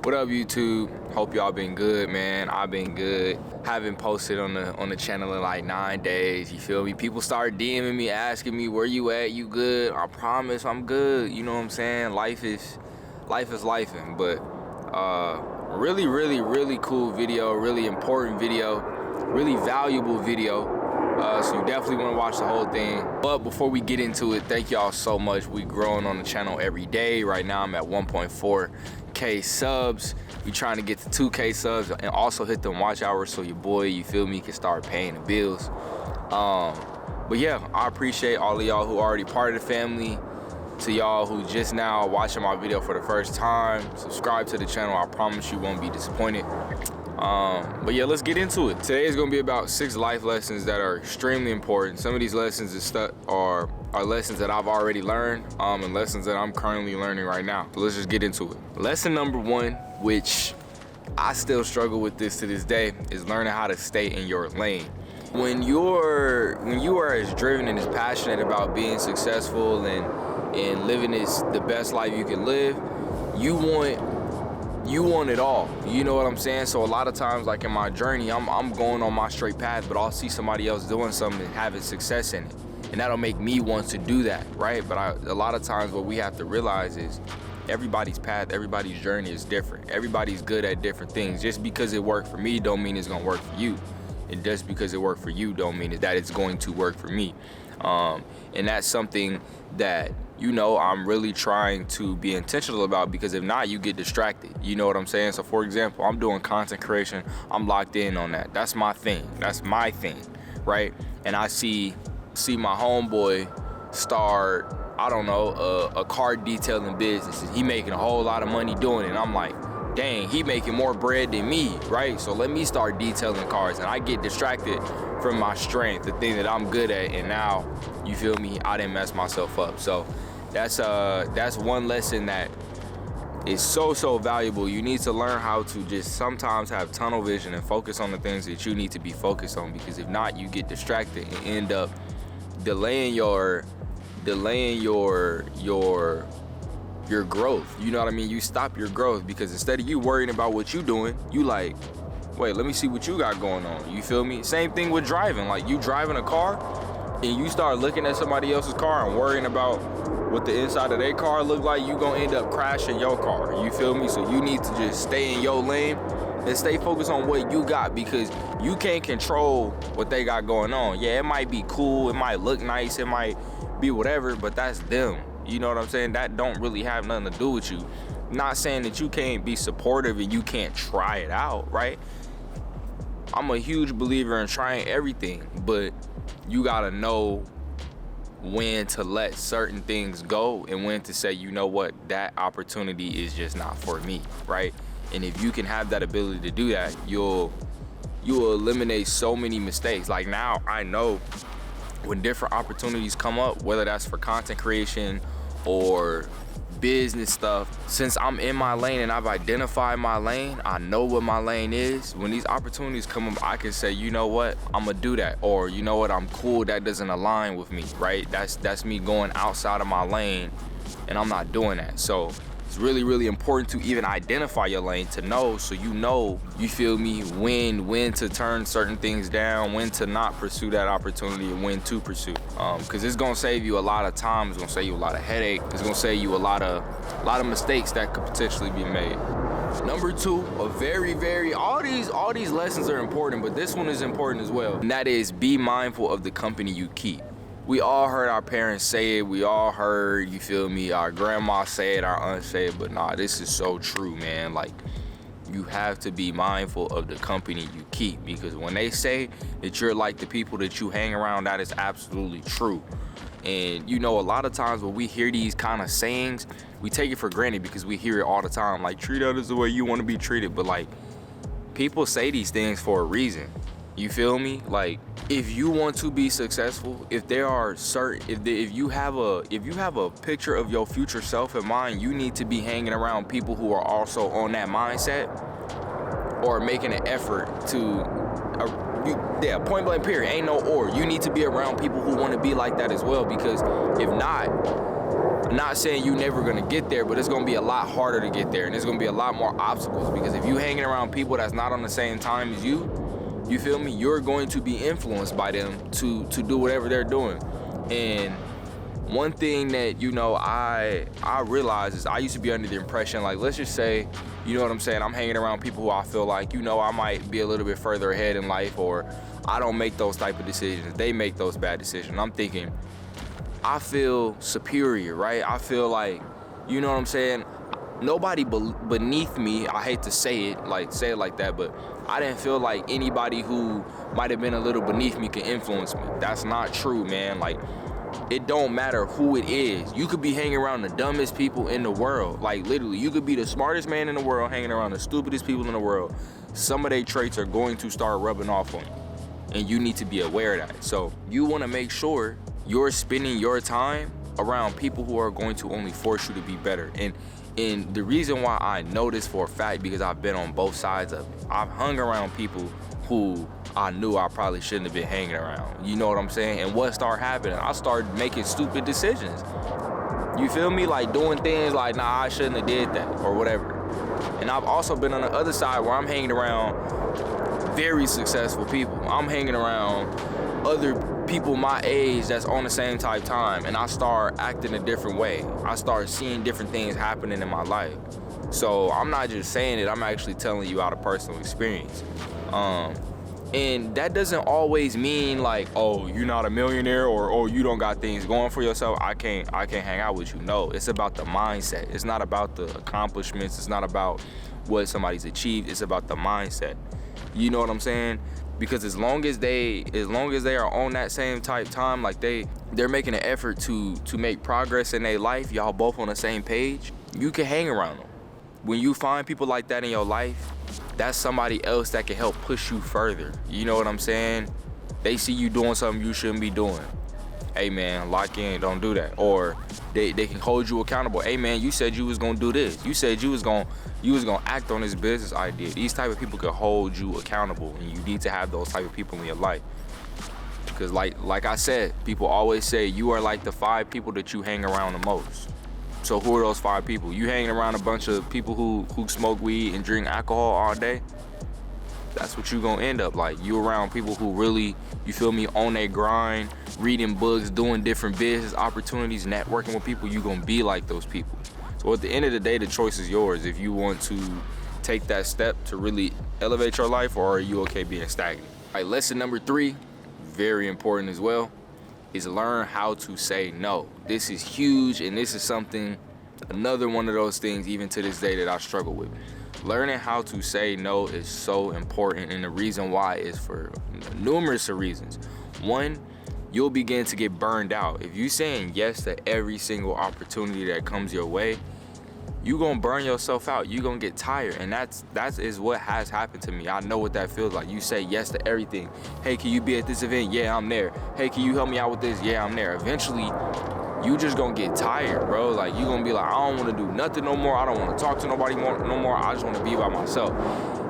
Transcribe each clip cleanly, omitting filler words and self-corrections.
What up, YouTube? Hope y'all been good, man. I've been good. Haven't posted on the channel in like 9 days. You feel me? People start DMing me, asking me where you at. You good? I promise I'm good. You know what I'm saying? Life is lifing. But really cool video. Really important video. Really valuable video. So you definitely want to watch the whole thing. But before we get into it, thank y'all so much. We growing on the channel every day. Right now I'm at 1.4K subs. We trying to get to 2K subs and also hit them watch hours so your boy, you feel me, can start paying the bills. But yeah, I appreciate all of y'all who are already part of the family. To y'all who just now watching my video for the first time, subscribe to the channel. I promise you won't be disappointed. But yeah, let's get into it. Today is gonna be about 6 life lessons that are extremely important. Some of these lessons are lessons that I've already learned, and lessons that I'm currently learning right now. So let's just get into it. Lesson number 1, which I still struggle with this to this day, is learning how to stay in your lane. When you are as driven and as passionate about being successful and living the best life you can live, you want it all. You know what I'm saying? So a lot of times, like in my journey, I'm going on my straight path, but I'll see somebody else doing something and having success in it, and that'll make me want to do that, right? But a lot of times what we have to realize is everybody's path, everybody's journey is different. Everybody's good at different things. Just because it worked for me don't mean it's gonna work for you. And just because it worked for you don't mean that it's going to work for me. And that's something that, you know, I'm really trying to be intentional about, because if not, you get distracted. You know what I'm saying? So for example, I'm doing content creation. I'm locked in on that. That's my thing. That's my thing, right? And I see my homeboy start, I don't know, a car detailing business. He making a whole lot of money doing it. And I'm like, dang, he making more bread than me, right? So let me start detailing cars, and I get distracted from my strength, the thing that I'm good at, and now, you feel me, I didn't mess myself up. So that's one lesson that is so valuable. You need to learn how to just sometimes have tunnel vision and focus on the things that you need to be focused on, because if not, you get distracted and end up delaying your growth. You know what I mean? You stop your growth, because instead of you worrying about what you doing, you like, wait, let me see what you got going on. You feel me? Same thing with driving. Like, you driving a car and you start looking at somebody else's car and worrying about what the inside of their car look like, you gonna end up crashing your car. You feel me? So you need to just stay in your lane and stay focused on what you got, because you can't control what they got going on. Yeah, it might be cool, it might look nice, it might be whatever, but that's them. You know what I'm saying? That don't really have nothing to do with you. Not saying that you can't be supportive and you can't try it out, right? I'm a huge believer in trying everything, but you gotta know when to let certain things go and when to say, you know what, that opportunity is just not for me, right? And if you can have that ability to do that, you'll eliminate so many mistakes. Like, now I know when different opportunities come up, whether that's for content creation or business stuff, since I'm in my lane and I've identified my lane, I know what my lane is. When these opportunities come up, I can say, you know what, I'm gonna do that. Or, you know what, I'm cool, that doesn't align with me, right? That's me going outside of my lane, and I'm not doing that. So it's really important to even identify your lane, to know, so you know, you feel me, when to turn certain things down, when to not pursue that opportunity, and when to pursue. Because it's gonna save you a lot of time, it's gonna save you a lot of headache, it's gonna save you a lot of mistakes that could potentially be made. Number 2, all these lessons are important, but this one is important as well, and that is, be mindful of the company you keep. We all heard our parents say it. We all heard, you feel me, our grandma say it, our aunt say it. But nah, this is so true, man. Like, you have to be mindful of the company you keep, because when they say that you're like the people that you hang around, that is absolutely true. And, you know, a lot of times when we hear these kind of sayings, we take it for granted because we hear it all the time. Like, treat others the way you want to be treated. But, like, people say these things for a reason. You feel me? Like, if you want to be successful, if there are certain, if you have a picture of your future self in mind, you need to be hanging around people who are also on that mindset, or making an effort to, point blank period, ain't no or. You need to be around people who want to be like that as well, because if not, I'm not saying you never gonna get there, but it's gonna be a lot harder to get there, and there's gonna be a lot more obstacles, because if you hanging around people that's not on the same time as you feel me, you're going to be influenced by them to do whatever they're doing. And one thing that, you know, I realize is I used to be under the impression, like, let's just say, you know what I'm saying, I'm hanging around people who I feel like, you know, I might be a little bit further ahead in life, or I don't make those type of decisions, they make those bad decisions. I'm thinking, I feel superior, right? I feel like, you know what I'm saying, nobody beneath me, I hate to say it like that, but I didn't feel like anybody who might have been a little beneath me could influence me. That's not true, man. Like, it don't matter who it is. You could be hanging around the dumbest people in the world. Like, literally, you could be the smartest man in the world hanging around the stupidest people in the world. Some of their traits are going to start rubbing off on you, and you need to be aware of that. So you want to make sure you're spending your time around people who are going to only force you to be better. And the reason why I know this for a fact, because I've been on both sides of it. I've hung around people who I knew I probably shouldn't have been hanging around. You know what I'm saying? And what started happening? I started making stupid decisions. You feel me? Like doing things like, nah, I shouldn't have did that, or whatever. And I've also been on the other side where I'm hanging around very successful people. I'm hanging around other people my age that's on the same type time, and I start acting a different way. I start seeing different things happening in my life. So I'm not just saying it, I'm actually telling you out of personal experience. And that doesn't always mean like, oh, you're not a millionaire, or oh, you don't got things going for yourself, I can't hang out with you. No, it's about the mindset. It's not about the accomplishments. It's not about what somebody's achieved. It's about the mindset. You know what I'm saying? Because as long as they are on that same type time, like they're making an effort to make progress in their life, y'all both on the same page, you can hang around them. When you find people like that in your life, that's somebody else that can help push you further. You know what I'm saying? They see you doing something you shouldn't be doing. Hey man, lock in, don't do that. Or they can hold you accountable. Hey man, you said you was gonna do this. You said you was gonna act on this business idea. These type of people can hold you accountable, and you need to have those type of people in your life. Because like I said, people always say you are like the 5 people that you hang around the most. So who are those 5 people? You hanging around a bunch of people who smoke weed and drink alcohol all day? That's what you gonna end up like. You around people who really, you feel me, on their grind, reading books, doing different business opportunities, networking with people, you gonna be like those people. So at the end of the day, the choice is yours. If you want to take that step to really elevate your life, or are you okay being stagnant? All right, lesson number 3, very important as well, is learn how to say no. This is huge, and this is something, another one of those things even to this day that I struggle with. Learning how to say no is so important, and the reason why is for numerous of reasons. One, you'll begin to get burned out. If you're saying yes to every single opportunity that comes your way, you gonna burn yourself out. You gonna get tired, and that is what has happened to me. I know what that feels like. You say yes to everything. Hey, can you be at this event? Yeah, I'm there. Hey, can you help me out with this? Yeah, I'm there. Eventually, you just gonna get tired, bro. Like, you gonna be like, I don't wanna do nothing no more. I don't wanna talk to nobody no more. I just wanna be by myself.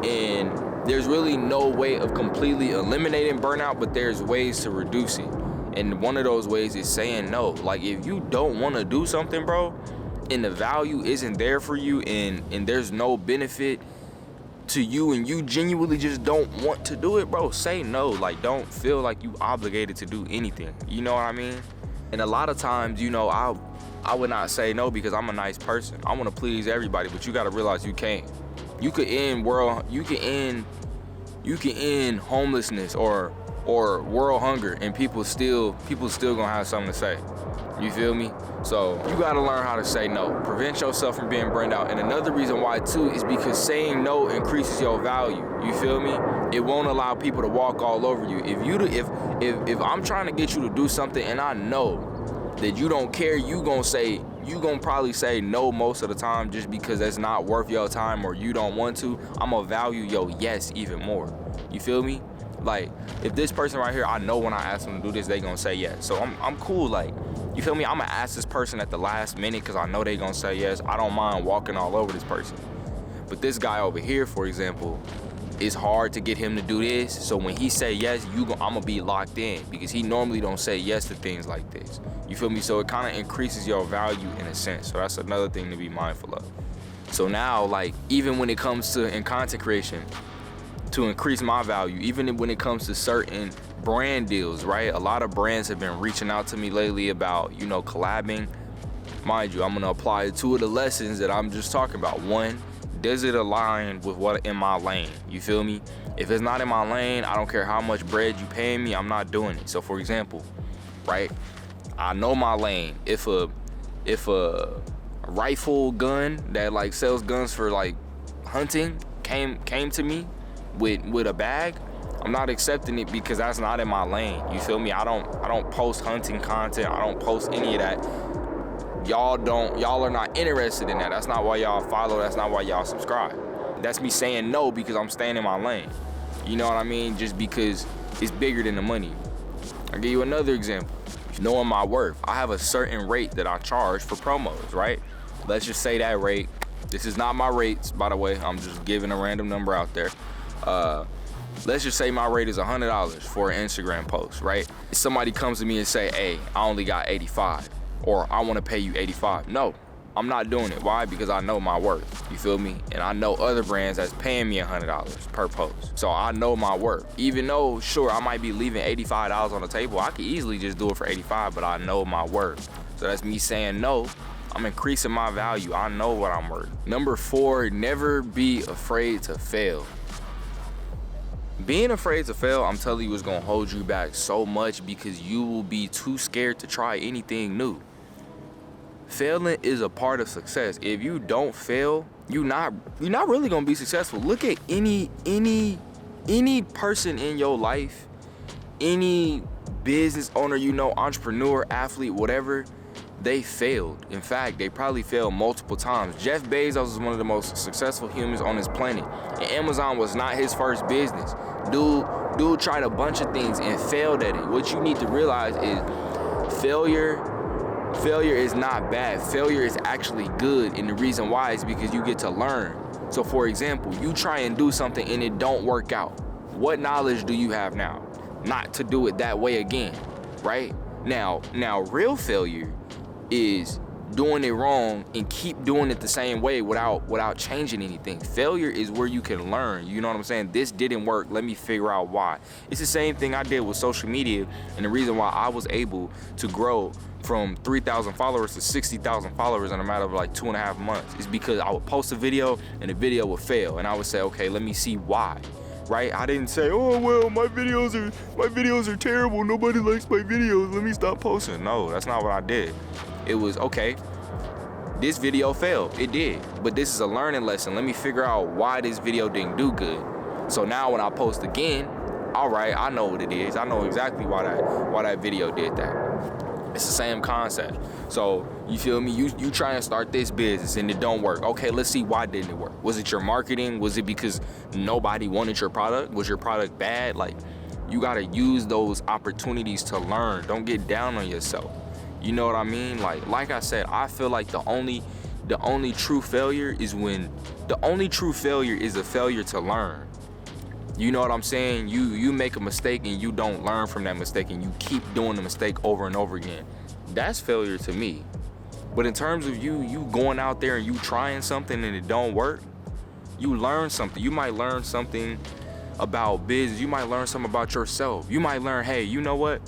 And there's really no way of completely eliminating burnout, but there's ways to reduce it. And one of those ways is saying no. Like, if you don't wanna do something, bro, and the value isn't there for you, and there's no benefit to you, and you genuinely just don't want to do it, bro, say no. Like, don't feel like you obligated to do anything. You know what I mean? And a lot of times, you know, I would not say no because I'm a nice person. I want to please everybody, but you got to realize you can't. You could end homelessness or world hunger, and people still gonna have something to say. You feel me? So you gotta learn how to say no. Prevent yourself from being burned out. And another reason why too is because saying no increases your value. You feel me? It won't allow people to walk all over you. If I'm trying to get you to do something and I know that you don't care, you gonna probably say no most of the time just because that's not worth your time or you don't want to. I'm gonna value your yes even more. You feel me? Like, if this person right here, I know when I ask them to do this, they gonna say yes. So I'm cool, like, you feel me? I'm gonna ask this person at the last minute because I know they gonna say yes. I don't mind walking all over this person. But this guy over here, for example, it's hard to get him to do this. So when he say yes, I'm gonna be locked in, because he normally don't say yes to things like this. You feel me? So it kind of increases your value in a sense. So that's another thing to be mindful of. So now, like, even when it comes to in content creation, to increase my value, even when it comes to certain brand deals, right? A lot of brands have been reaching out to me lately about, you know, collabing. Mind you, I'm gonna apply 2 of the lessons that I'm just talking about. One, does it align with what in my lane? You feel me? If it's not in my lane, I don't care how much bread you paying me, I'm not doing it. So for example, right? I know my lane. If a rifle gun that like sells guns for like hunting came to me with a bag, I'm not accepting it, because that's not in my lane. You feel me? I don't post hunting content. I don't post any of that. Y'all are not interested in that. That's not why y'all follow. That's not why y'all subscribe. That's me saying no because I'm staying in my lane. You know what I mean? Just because it's bigger than the money. I'll give you another example. Knowing my worth, I have a certain rate that I charge for promos, right? Let's just say that rate. This is not my rates, by the way. I'm just giving a random number out there. Let's just say my rate is $100 for an Instagram post, right? If somebody comes to me and say, hey, I only got 85, or I want to pay you 85. No, I'm not doing it. Why? Because I know my worth. You feel me? And I know other brands that's paying me $100 per post. So I know my worth. Even though, sure, I might be leaving $85 on the table, I could easily just do it for 85, but I know my worth. So that's me saying no. I'm increasing my value. I know what I'm worth. Number 4, never be afraid to fail. Being afraid to fail, I'm telling you, is gonna hold you back so much, because you will be too scared to try anything new. Failing is a part of success. If you don't fail, you're not really gonna be successful. Look at any person in your life, any business owner, you know, entrepreneur, athlete, whatever, they failed. In fact, they probably failed multiple times. Jeff Bezos is one of the most successful humans on this planet, and Amazon was not his first business. Dude tried a bunch of things and failed at it. What you need to realize is failure is not bad. Failure is actually good, and the reason why is because you get to learn. So for example, you try and do something and it don't work out. What knowledge do you have now? Not to do it that way again, right? Now real failure is doing it wrong and keep doing it the same way without changing anything. Failure is where you can learn. You know what I'm saying? This didn't work. Let me figure out why. It's the same thing I did with social media, and the reason why I was able to grow from 3,000 followers to 60,000 followers in a matter of like 2.5 months is because I would post a video and the video would fail, and I would say, okay, let me see why. Right? I didn't say, oh well, my videos are terrible. Nobody likes my videos. Let me stop posting. No, that's not what I did. It was, okay, this video failed. It did. But this is a learning lesson. Let me figure out why this video didn't do good. So now when I post again, all right, I know what it is. I know exactly why that video did that. It's the same concept. So you feel me? You try and start this business and it don't work. Okay, let's see, why didn't it work? Was it your marketing? Was it because nobody wanted your product? Was your product bad? Like, you gotta use those opportunities to learn. Don't get down on yourself. You know what I mean? Like I said, I feel like the only true failure is a failure to learn. You know what I'm saying? You make a mistake and you don't learn from that mistake, and you keep doing the mistake over and over again. That's failure to me. But in terms of you going out there and you trying something and it don't work, you learn something. You might learn something about business. You might learn something about yourself. You might learn, hey, you know what?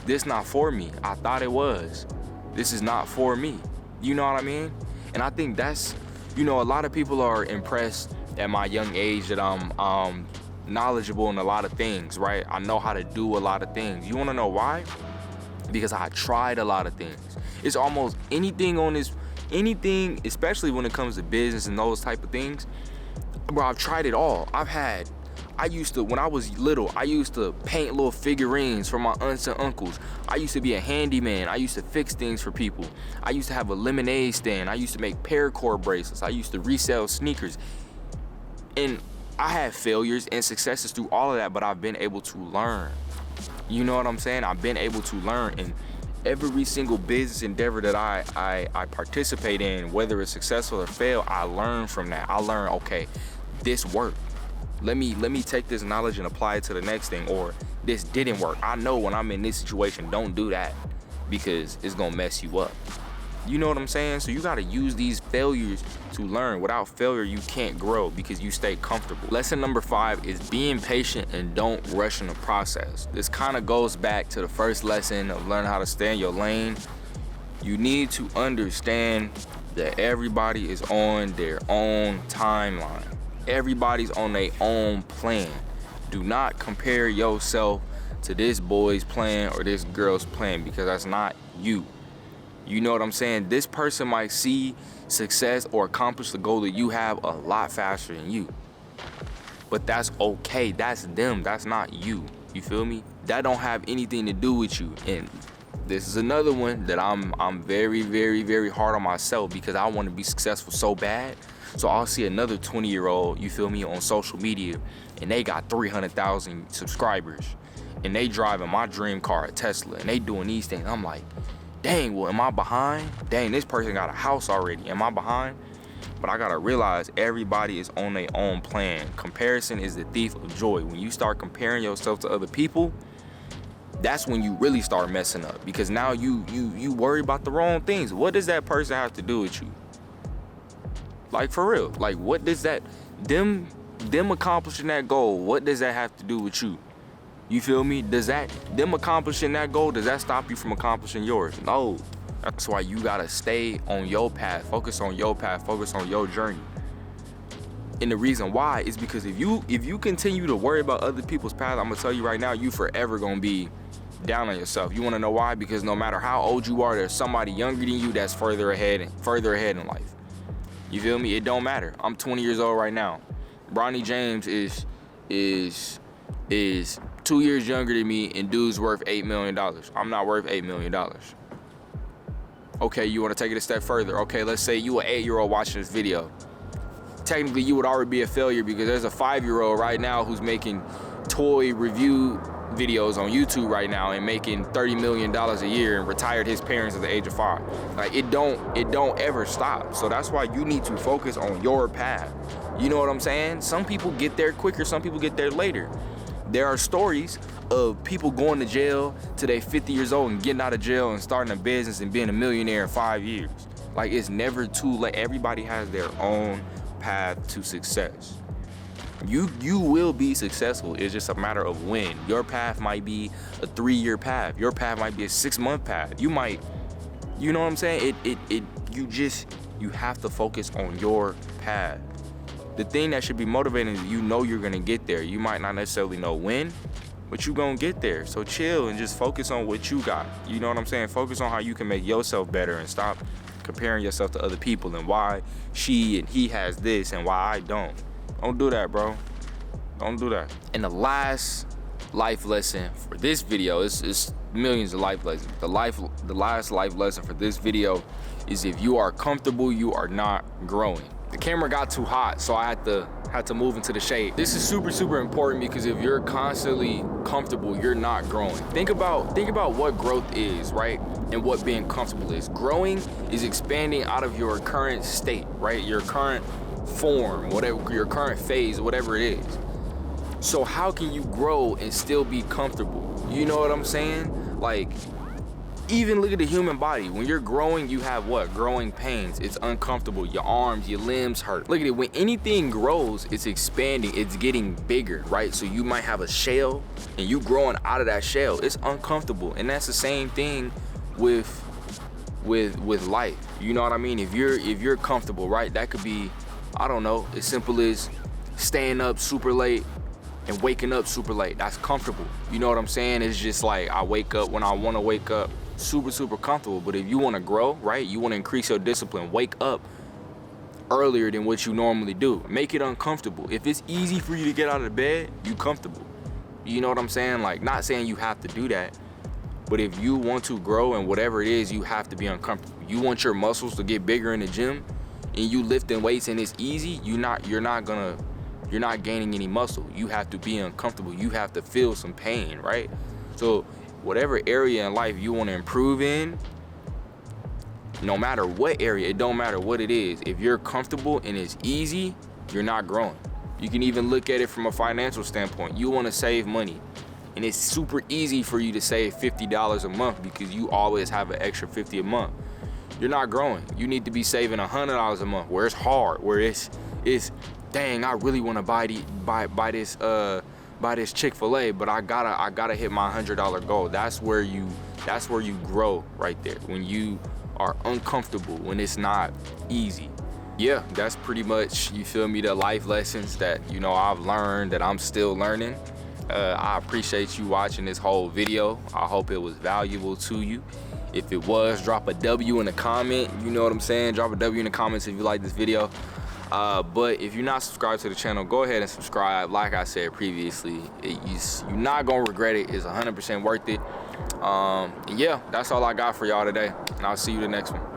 This not for me. I thought it was. This is not for me. You know what I mean? And I think that's, a lot of people are impressed at my young age that I'm knowledgeable in a lot of things, right? I know how to do a lot of things. You want to know why? Because I tried a lot of things. It's almost anything, especially when it comes to business and those type of things, bro, I've tried it all. When I was little, I used to paint little figurines for my aunts and uncles. I used to be a handyman. I used to fix things for people. I used to have a lemonade stand. I used to make paracord bracelets. I used to resell sneakers. And I had failures and successes through all of that, but I've been able to learn. You know what I'm saying? I've been able to learn, and every single business endeavor that I participate in, whether it's successful or fail, I learn from that. I learn, okay, this worked. Let me take this knowledge and apply it to the next thing, or this didn't work. I know when I'm in this situation, don't do that because it's gonna mess you up. You know what I'm saying? So you gotta use these failures to learn. Without failure, you can't grow because you stay comfortable. Lesson number 5 is being patient and don't rush in the process. This kind of goes back to the first lesson of learning how to stay in your lane. You need to understand that everybody is on their own timeline. Everybody's on their own plan. Do not compare yourself to this boy's plan or this girl's plan because that's not you. You know what I'm saying? This person might see success or accomplish the goal that you have a lot faster than you. But that's okay. That's them. That's not you. You feel me? That don't have anything to do with you. And this is another one that I'm very, very, very hard on myself because I want to be successful so bad. So I'll see another 20-year-old, you feel me, on social media, and they got 300,000 subscribers, and they driving my dream car, a Tesla, and they doing these things. I'm like, dang, well, am I behind? Dang, this person got a house already. Am I behind? But I gotta realize everybody is on their own plan. Comparison is the thief of joy. When you start comparing yourself to other people, that's when you really start messing up, because now you worry about the wrong things. What does that person have to do with you? Like, for real, like, what does that, them accomplishing that goal, what does that have to do with you? You feel me? Does that, them accomplishing that goal, does that stop you from accomplishing yours? No. That's why you gotta stay on your path, focus on your path, focus on your journey. And the reason why is because if you continue to worry about other people's path, I'm gonna tell you right now, you forever gonna be down on yourself. You wanna know why? Because no matter how old you are, there's somebody younger than you that's further ahead in life. You feel me? It don't matter. I'm 20 years old right now. Bronny James is 2 years younger than me, and dude's worth $8 million. I'm not worth $8 million. Okay, you want to take it a step further. Okay, let's say you an 8-year-old watching this video. Technically, you would already be a failure because there's a 5-year-old right now who's making toy review videos on YouTube right now and making $30 million a year and retired his parents at the age of 5. Like, it don't ever stop. So that's why you need to focus on your path. You know what I'm saying? Some people get there quicker, some people get there later. There are stories of people going to jail till they 50 years old and getting out of jail and starting a business and being a millionaire in 5 years. Like, it's never too late. Everybody has their own path to success. You will be successful. It's just a matter of when. Your path might be a 3-year path. Your path might be a 6-month path. You might, you know what I'm saying? You have to focus on your path. The thing that should be motivating is you know you're gonna get there. You might not necessarily know when, but you gonna get there. So chill and just focus on what you got. You know what I'm saying? Focus on how you can make yourself better and stop comparing yourself to other people and why she and he has this and why I don't. Don't do that, bro. Don't do that. And the last life lesson for this video, it's millions of life lessons. The last life lesson for this video is if you are comfortable, you are not growing. The camera got too hot, so I had to move into the shade. This is super important because if you're constantly comfortable, you're not growing. Think about what growth is, right? And what being comfortable is. Growing is expanding out of your current state, right? Your current form, whatever, your current phase, whatever it is. So how can you grow and still be comfortable? You know what I'm saying? Like, even look at the human body. When you're growing, you have what? Growing pains. It's uncomfortable. Your arms, your limbs hurt. Look at it. When anything grows, it's expanding. It's getting bigger, right? So you might have a shell and you growing out of that shell. It's uncomfortable. And that's the same thing with life. You know what I mean? If you're comfortable, right? That could be, I don't know, as simple as staying up super late and waking up super late. That's comfortable. You know what I'm saying? It's just like I wake up when I want to wake up. Super comfortable. But if you want to grow, right, you want to increase your discipline, wake up earlier than what you normally do. Make it uncomfortable. If it's easy for you to get out of bed, you comfortable. You know what I'm saying? Like, not saying you have to do that, but if you want to grow and whatever it is, you have to be uncomfortable. You want your muscles to get bigger in the gym and you lifting weights and it's easy, you're not gaining any muscle. You have to be uncomfortable. You have to feel some pain, right? So whatever area in life you want to improve in, no matter what area, it don't matter what it is, if you're comfortable and it's easy, you're not growing. You can even look at it from a financial standpoint. You want to save money, and it's super easy for you to save $50 a month because you always have an extra $50 a month. You're not growing. You need to be saving $100 a month, where it's hard, where it's dang, I really want to buy this Chick-fil-A, but I gotta hit my $100 goal. That's where you grow right there, when you are uncomfortable, when it's not easy. Yeah, that's pretty much, you feel me, the life lessons that, you know, I've learned, that I'm still learning. I appreciate you watching this whole video. I hope it was valuable to you. If it was, drop a W in the comment. You know what I'm saying? Drop a W in the comments if you like this video. But if you're not subscribed to the channel, go ahead and subscribe. Like I said previously, you're not gonna regret it. It's 100% worth it. Yeah, that's all I got for y'all today, and I'll see you the next one.